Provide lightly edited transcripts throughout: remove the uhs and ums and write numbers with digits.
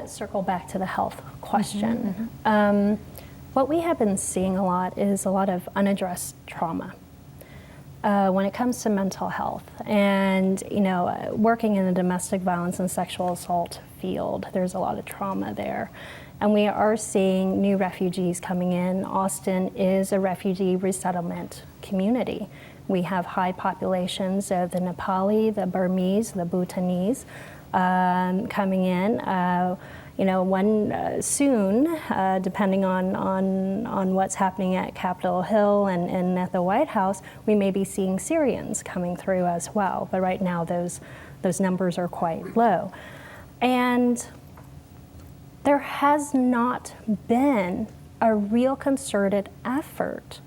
to circle back to the health question. What we have been seeing a lot is a lot of unaddressed trauma when it comes to mental health. And, working in the domestic violence and sexual assault field, there's a lot of trauma there. And we are seeing new refugees coming in. Austin is a refugee resettlement community. We have high populations of the Nepali, the Burmese, the Bhutanese coming in. Soon, depending on what's happening at Capitol Hill and at the White House, we may be seeing Syrians coming through as well. But right now, those numbers are quite low. And there has not been a real concerted effort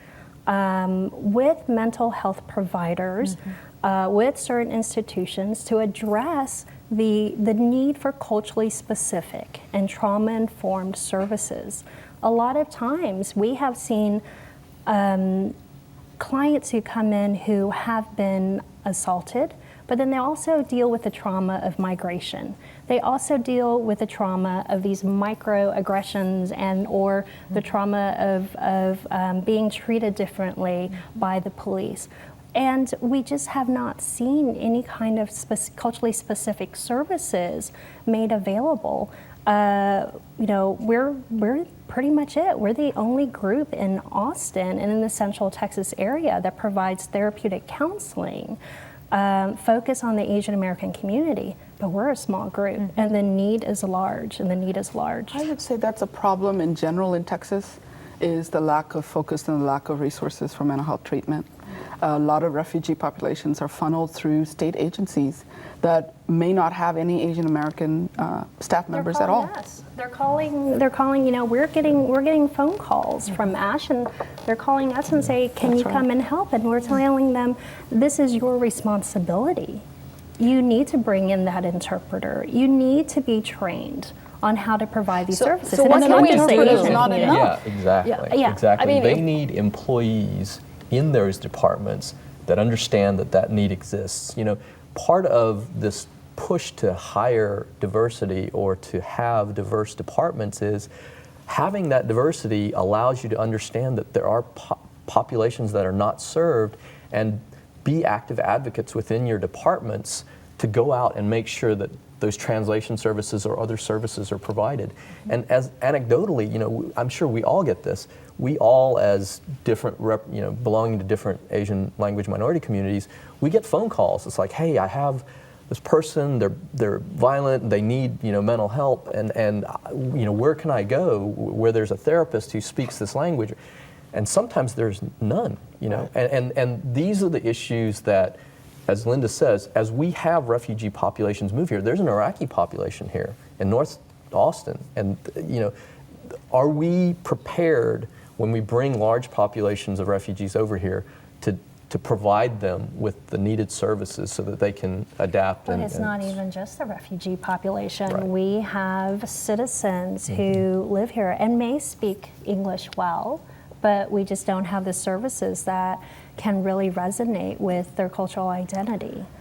with mental health providers, with certain institutions to address the need for culturally specific and trauma-informed services. A lot of times we have seen clients who come in who have been assaulted, but then they also deal with the trauma of migration. They also deal with the trauma of these microaggressions or the trauma of being treated differently by the police. And we just have not seen any kind of culturally specific services made available. We're pretty much it. We're the only group in Austin and in the Central Texas area that provides therapeutic counseling, focus on the Asian American community, but we're a small group, and the need is large, I would say that's a problem in general in Texas, is the lack of focus and the lack of resources for mental health treatment. A lot of refugee populations are funneled through state agencies that may not have any Asian American staff members at all. They're calling. We're getting phone calls from ASH, and they're calling us and say, "Can you come and help?" And we're telling them, "This is your responsibility. You need to bring in that interpreter. You need to be trained on how to provide these services." So what can we do is not enough. Yeah, exactly. Yeah. Exactly. They need employees in those departments that understand that need exists. Part of this push to hire diversity or to have diverse departments is having that diversity allows you to understand that there are populations that are not served, and be active advocates within your departments to go out and make sure that those translation services or other services are provided. And as anecdotally, I'm sure we all get this. We all, as different, belonging to different Asian language minority communities, we get phone calls. It's like, hey, I have this person, they're violent, they need mental help, and where can I go where there's a therapist who speaks this language? And sometimes there's none, and these are the issues that, as Linda says, as we have refugee populations move here, there's an Iraqi population here in North Austin, and are we prepared when we bring large populations of refugees over here to provide them with the needed services so that they can adapt? But it's not even just the refugee population. Right. We have citizens who live here and may speak English well, but we just don't have the services that can really resonate with their cultural identity.